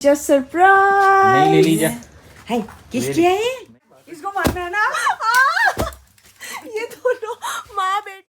Just surprise नहीं ले लीजिए। है किसकी है ये? इसको मारना है ना। ये दोनों माँ बेटी।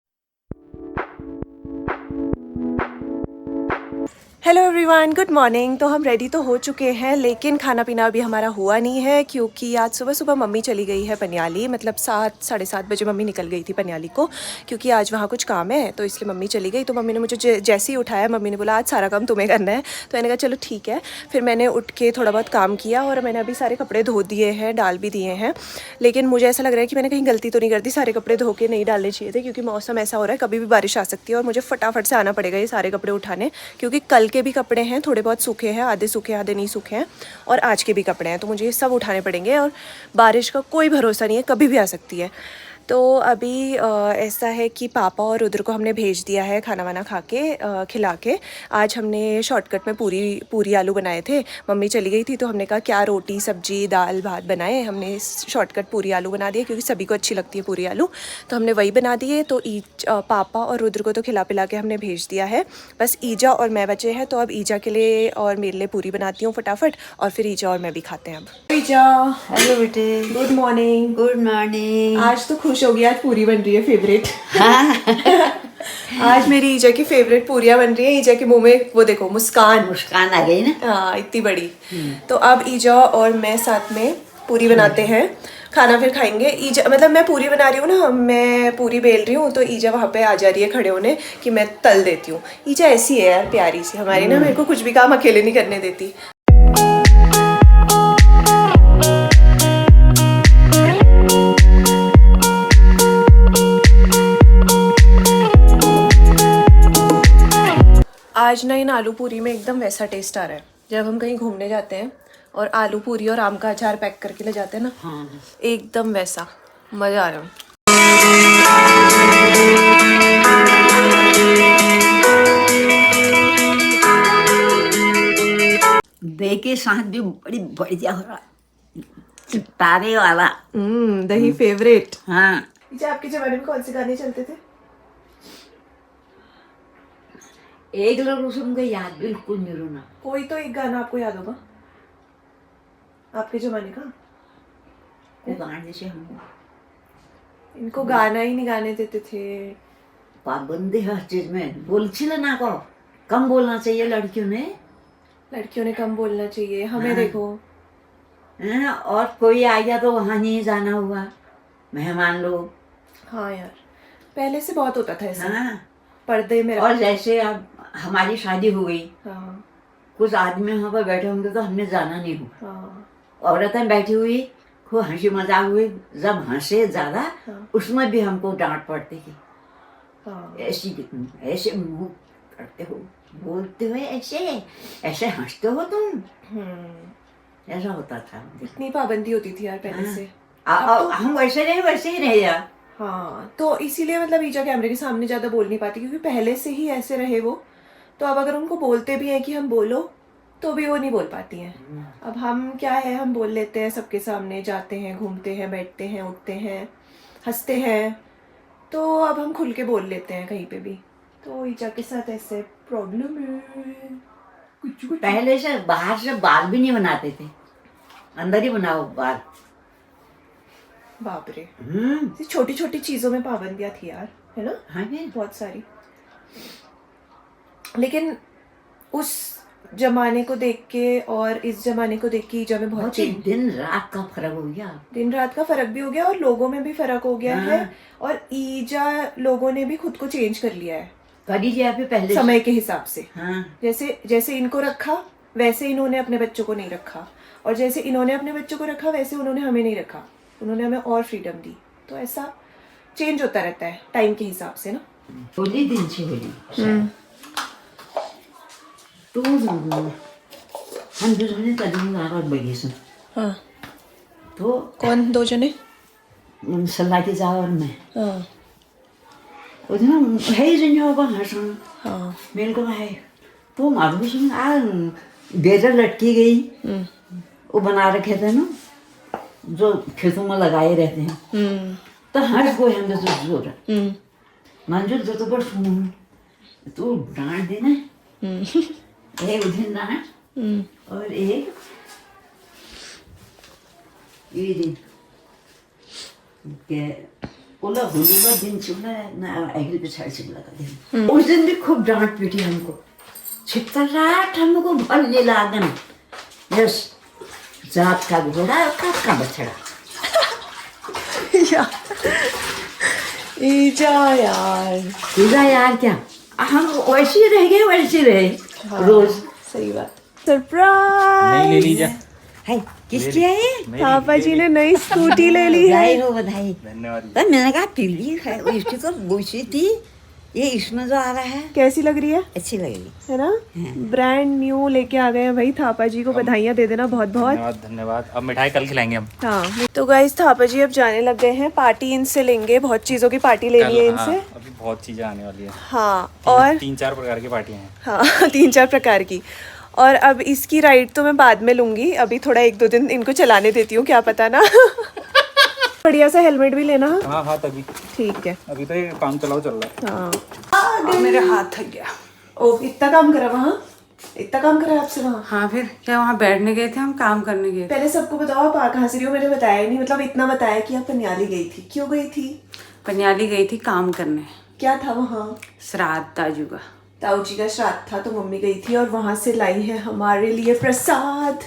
Hello everyone, good morning. तो हम रेडी तो हो चुके हैं, लेकिन खाना पीना अभी हमारा हुआ नहीं है क्योंकि आज सुबह सुबह मम्मी चली गई है पनियाली। मतलब 7 साढ़े 7 बजे मम्मी निकल गई थी पनियाली को, क्योंकि आज वहाँ कुछ काम है, तो इसलिए मम्मी चली गई। तो मम्मी ने मुझे जैसे ही उठाया, मम्मी ने बोला आज सारा काम तुम्हें करना है। तो मैंने कहा चलो ठीक है। फिर मैंने उठ के थोड़ा बहुत काम किया और मैंने अभी सारे कपड़े धो दिए हैं, डाल भी दिए हैं। लेकिन मुझे ऐसा लग रहा है कि मैंने कहीं गलती तो नहीं कर दी, सारे कपड़े धो के नहीं डालने चाहिए थे, क्योंकि मौसम ऐसा हो रहा है कभी भी बारिश आ सकती है और मुझे फटाफट से आना पड़ेगा ये सारे कपड़े उठाने, क्योंकि कल के भी कपड़े हैं, थोड़े बहुत सूखे हैं, आधे सूखे आधे नहीं सूखे हैं, और आज के भी कपड़े हैं, तो मुझे ये सब उठाने पड़ेंगे। और बारिश का कोई भरोसा नहीं है, कभी भी आ सकती है। तो अभी ऐसा है कि पापा और रुद्र को हमने भेज दिया है खाना वाना खा के, खिला के। आज हमने शॉर्टकट में पूरी आलू बनाए थे। मम्मी चली गई थी तो हमने कहा क्या रोटी सब्जी दाल भात बनाए। हमने शॉर्टकट पूरी आलू बना दिए क्योंकि सभी को अच्छी लगती है पूरी आलू, तो हमने वही बना दिए। तो पापा और रुद्र को तो खिला पिला के हमने भेज दिया है, बस ईजा और मैं बचे हैं। तो अब ईजा के लिए और मेरे लिए पूरी बनाती हूँ फटाफट, और फिर ईजा और मैं भी खाते हैं। अब ईजा, हेलो बेटे, गुड मॉर्निंग। Good morning. आज तो खुश हो गई, आज पूरी बन रही है फेवरेट। आज मेरी ईजा की फेवरेट पूरियां बन रही है। ईजा के मुंह में वो देखो मुस्कान आ गई ना। हाँ, इतनी बड़ी। तो अब ईजा और मैं साथ में पूरी बनाते हैं, खाना फिर खाएंगे। ईजा मतलब मैं पूरी बना रही हूँ ना, मैं पूरी बेल रही हूँ, तो ईजा वहाँ पे आ जा रही है खड़े होने कि मैं तल देती हूँ। ईजा ऐसी है यार, प्यारी सी हमारी ना, मेरे को कुछ भी काम अकेले नहीं करने देती। आज ना इन आलू पूरी में एकदम वैसा टेस्ट आ रहा है जब हम कहीं घूमने जाते हैं और आलू पूरी और आम का अचार पैक करके ले जाते हैं ना। हाँ। एकदम वैसा मज़ा आ रहा है। दही के साथ भी बड़ी बढ़िया हो रहा, चिपटाने वाला। दही फेवरेट। हाँ, अच्छा, आपके जमाने में कौन से गाने चलते थे? एक लोग सुनकर याद बिल्कुल नहीं रोना। कोई तो एक गाना आपको याद होगा आपके जमाने का। वो गाने से हम इनको गाना ही नहीं गाने देते थे। पाबंदी हर चीज में बोलছিল ना को कम बोलना चाहिए लड़कियों ने कम बोलना चाहिए। हमें देखो, और कोई आ गया तो वहाँ नहीं जाना हुआ, मेहमान लोग। हाँ यार, पहले से बहुत होता था ऐसा। हाँ, पर्दे में और जैसे अब हमारी शादी हो गई, हाँ कुछ आदमी वहाँ पर बैठे होंगे तो हमने जाना नहीं हुआ। हाँ औरतें बैठी हुई, खूब हंसी मजाक हुई, जब हंसे ज्यादा हाँ उसमें भी हमको डांट पड़ती थी। हाँ। ऐसे मुंह करते हो, बोलते हो, ऐसे हंसते हो तुम, ऐसा होता था। इतनी पाबंदी होती थी यार पहले से। हम वैसे ही रहे यार। हाँ, तो इसीलिए मतलब ईजा कैमरे के सामने ज्यादा बोल नहीं पाती, क्योंकि पहले से ही ऐसे रहे वो। तो अब अगर उनको बोलते भी हैं कि हम बोलो, तो भी वो नहीं बोल पाती हैं। अब हम क्या है, हम बोल लेते हैं सबके सामने, जाते हैं, घूमते हैं, बैठते हैं, उठते हैं, हंसते हैं, तो अब हम खुल के बोल लेते हैं कहीं पे भी। तो ईजा के साथ ऐसे प्रॉब्लम है कुछ। पहले से बाहर से बाल भी नहीं बनाते थे, अंदर ही बनाओ बाल। बाप रे, छोटी छोटी चीजों में पाबंदियां थी यार, है ना। हाँ, बहुत सारी। लेकिन उस जमाने को देख के और इस जमाने को देख के ईजा में बहुत दिन रात का फर्क हो गया। दिन रात का फर्क भी हो गया और लोगों में भी फर्क हो गया है। और ईजा लोगों ने भी खुद को चेंज कर लिया है, कर लिया पहले समय के हिसाब से। हाँ। जैसे इनको रखा वैसे इन्होंने अपने बच्चों को नहीं रखा, और जैसे इन्होंने अपने बच्चों को रखा वैसे उन्होंने हमें नहीं रखा। उन्होंने हमें और फ्रीडम दी। तो ऐसा चेंज होता रहता है टाइम के हिसाब से ना। होली दिन से होली तो हम दूसरे तरीके बगी सुन। हाँ, तो कौन दो जने? सलाह की जाओ और मैं हाँ उधर है जन होगा हसन। हाँ, मेरे को है तो मालूम सुन आ बेजर लटकी गई, वो बना रखे थे ना जो खेतों में लगाए रहते हैं। तो हर कोई हम तो जोर मंजूर जो तो बड़ सुन तो डांट देना उधर डांट और एक ये दिन के ओला होली का दिन चुना ना अगले पिछाड़ी से लगा दिन। उस दिन भी खूब डांट पीटी हमको, छिपता रात हमको भले लागन। यस, जात का घोड़ा काट का बछड़ा। ईजा यार क्या हम वैसे ही रह गए, वैसे ही रहे। हाँ, रोज सही बात। सरप्राइज नहीं ले लीजिए। है किसकी है ये? पापा जी ने नई स्कूटी ले ली है। बधाई हो बधाई। धन्यवाद। तो मैंने कहा पीली है, इसकी तो दूसरी थी, ये इसमें जो आ रहा है कैसी लग रही है? अच्छी लगेगी है ना? ब्रांड न्यू लेके आ गए हैं भाई। थापा जी को बधाइयाँ दे देना बहुत बहुत। धन्यवाद धन्यवाद। अब मिठाई कल खिलाएंगे हम। हाँ तो गाइस थापा जी अब जाने लग गए हैं, पार्टी इनसे लेंगे, बहुत चीज़ों की पार्टी लेनी है कल, हाँ, इनसे। अभी बहुत चीजें आने वाली है। हाँ और 3-4 प्रकार की पार्टियां हैं। हाँ 3-4 प्रकार की। और अब इसकी राइड तो मैं बाद में लूंगी, अभी थोड़ा 1-2 दिन इनको चलाने देती हूँ, क्या पता ना। बढ़िया सा हेलमेट भी लेना। हाँ हाँ तभी। ठीक है। अभी तो ये काम चलाओ चल रहा है। हाँ मेरे हाथ थक गया। ओ इतना काम करा वहाँ, इतना काम करा आपसे वहाँ? हाँ फिर क्या वहाँ बैठने गए थे हम, काम करने गए थे। पहले सबको बताओ आप कहाँ से रही हो, मैंने बताया ही नहीं। मतलब इतना बताया कि आप पनियाली गई थी। क्यों गई थी? पनियाली गई थी काम करने। क्या था वहाँ? श्राद्ध ताजू का। ताऊ जी का श्राद्ध था तो मम्मी गई थी और वहाँ से लाई है हमारे लिए प्रसाद।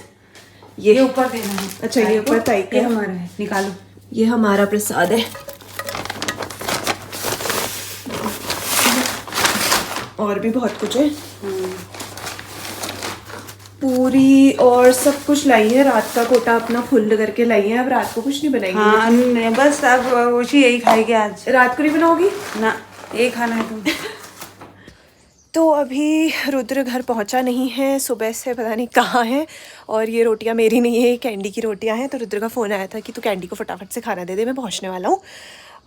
ये ऊपर देना है। अच्छा ये ऊपर ताई ये का, हमारा है, निकालो। ये हमारा प्रसाद है। और भी बहुत कुछ है, पूरी और सब कुछ लाई है। रात का कोटा अपना फुल करके लाई है, अब रात को कुछ नहीं बनाएंगे। हाँ बस अब उसी यही खाएंगे आज। रात को नहीं बनाओगी? ना यही खाना है तुम। तो अभी रुद्र घर पहुंचा नहीं है, सुबह से पता नहीं कहाँ है। और ये रोटियां मेरी नहीं है, ये कैंडी की रोटियां हैं। तो रुद्र का फ़ोन आया था कि तू कैंडी को फटाफट से खाना दे दे, मैं पहुंचने वाला हूँ।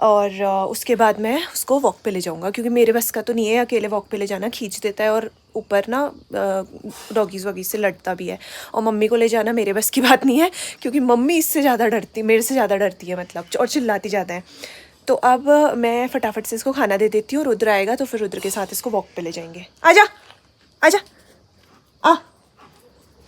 और उसके बाद मैं उसको वॉक पे ले जाऊँगा, क्योंकि मेरे बस का तो नहीं है अकेले वॉक पे ले जाना, खींच देता है और ऊपर ना डॉगीज़ वॉगीज से लड़ता भी है। और मम्मी को ले जाना मेरे बस की बात नहीं है, क्योंकि मम्मी इससे ज़्यादा डरती, मेरे से ज़्यादा डरती है मतलब, और चिल्लाती ज़्यादा है। तो अब मैं फटाफट से इसको खाना दे देती हूँ, रुद्र आएगा तो फिर रुद्र के साथ इसको वॉक पे ले जाएंगे। आजा आजा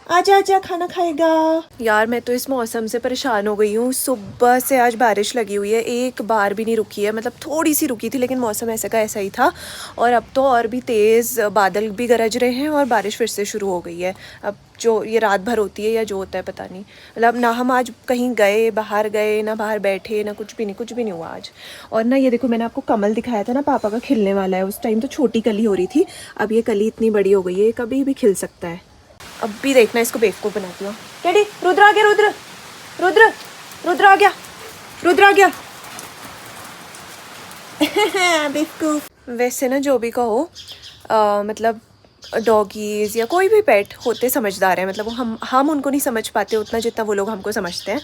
आजा आजा खाना खाएगा। यार मैं तो इस मौसम से परेशान हो गई हूँ। सुबह से आज बारिश लगी हुई है, एक बार भी नहीं रुकी है। मतलब थोड़ी सी रुकी थी, लेकिन मौसम ऐसा का ऐसा ही था। और अब तो और भी तेज़ बादल भी गरज रहे हैं और बारिश फिर से शुरू हो गई है। अब जो ये रात भर होती है या जो होता है पता नहीं। मतलब ना हम आज कहीं गए, बाहर गए, ना बाहर बैठे, ना कुछ भी नहीं हुआ आज। और ना ये देखो, मैंने आपको कमल दिखाया था ना, पापा का खिलने वाला है। उस टाइम तो छोटी कली हो रही थी, अब ये कली इतनी बड़ी हो गई है, कभी भी खिल सकता है। अब भी देखना, इसको बेवकूफ़ बनाती हूँ। कैडी रुद्र आ गया, रुद्र रुद्र रुद्र आ गया, रुद्र आ गया। बेवकूफ। वैसे ना जो भी कहो, मतलब डॉगीज़ या कोई भी पेट होते समझदार है। मतलब हम उनको नहीं समझ पाते उतना जितना वो लोग हमको समझते हैं।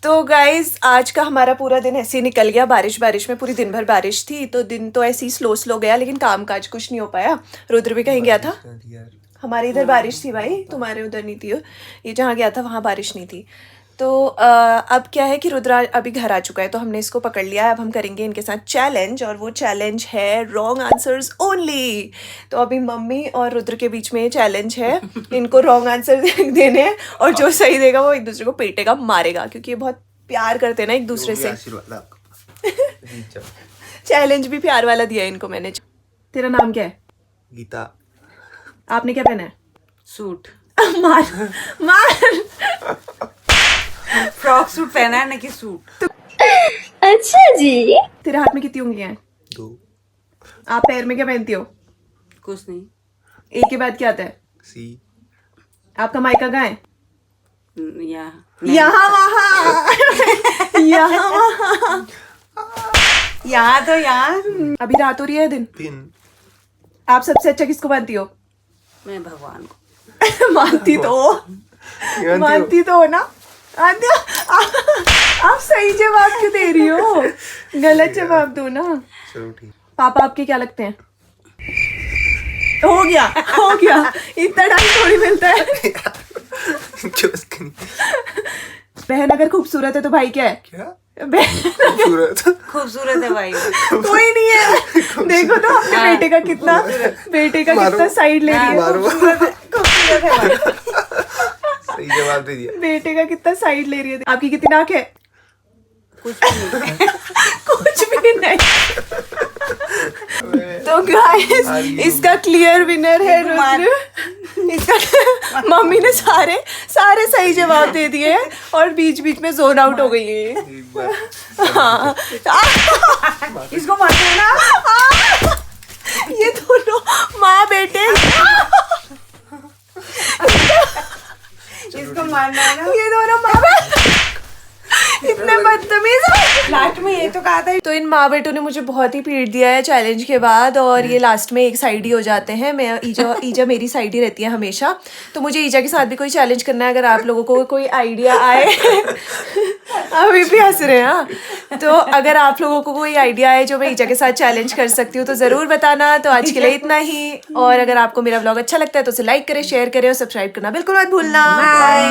तो गाइज़ आज का हमारा पूरा दिन ऐसे ही निकल गया। बारिश में पूरी दिन भर बारिश थी, तो दिन तो ऐसे ही स्लो गया, लेकिन काम काज कुछ नहीं हो पाया। रुद्र भी कहीं गया था, हमारे इधर बारिश थी भाई, तुम्हारे उधर नहीं थी। ये जहाँ गया था वहाँ बारिश नहीं थी। तो अब क्या है कि रुद्र अभी घर आ चुका है, तो हमने इसको पकड़ लिया है। अब हम करेंगे इनके साथ चैलेंज, और वो चैलेंज है रॉन्ग आंसर्स ओनली। तो अभी मम्मी और रुद्र के बीच में ये चैलेंज है, इनको रॉन्ग आंसर देने हैं, और जो सही देगा वो एक दूसरे को पेटेगा, मारेगा, क्योंकि ये बहुत प्यार करते हैं ना एक दूसरे से। चैलेंज भी प्यार वाला दिया है इनको मैंने। तेरा नाम क्या है? गीता। आपने क्या पहना है? सूट। मार फ्रॉक सूट पहना है ना कि सूट। अच्छा जी। तेरे हाथ में कितनी उंगलियां हैं? 2। आप पैर में क्या पहनती हो? कुछ नहीं। एक के बाद क्या आता है? C। आपका मायका कहाँ है? यहाँ वहाँ यहाँ वहाँ। यहाँ तो यहाँ। अभी रात हो रही है दिन। 3। आप सबसे अच्छा किसको मानती हो? मैं भगवान को। मानती तो हो ना? आप सही जवाब क्यों दे रही हो? गलत जवाब दो ना। चलो ठीक। पापा आपके क्या लगते हैं? हो गया इतना टाइम थोड़ी मिलता है। बहन अगर खूबसूरत है तो भाई क्या है? क्या बहन खूबसूरत है भाई। कोई नहीं है। देखो तो अपने बेटे का कितना साइड ले रही है। खूबसूरत है भाई। सही जवाब दे दिया। बेटे का कितना साइड ले रही है। आपकी कितनी नाक है? कुछ भी नहीं। कुछ भी नहीं। तो गाइस इसका क्लियर विनर है रुद्र। इसका मम्मी ने सारे सही जवाब दे दिए हैं और बीच बीच में जोन आउट हो गई है। एक बार हाँ इसको मार देना। ये दोनों माँ बेटे इसको मारना है ना। ये दोनों माँ बेटे इतने बदतमीज हैं। लास्ट में ये तो कहा था। तो इन माँ बेटों ने मुझे बहुत ही पीट दिया है चैलेंज के बाद और ये लास्ट में एक साइड ही हो जाते हैं। मैं ईजा मेरी साइड ही रहती है हमेशा। तो मुझे ईजा के साथ भी कोई चैलेंज करना है। अगर आप लोगों को कोई आइडिया आए अभी भी हंस रहे हैं हाँ। तो अगर आप लोगों को कोई आइडिया आए जो मैं ईजा के साथ चैलेंज कर सकती हूँ तो ज़रूर बताना। तो आज के लिए इतना ही। और अगर आपको मेरा व्लॉग अच्छा लगता है तो उसे लाइक करें, शेयर करें और सब्सक्राइब करना बिल्कुल मत भूलना। बाय।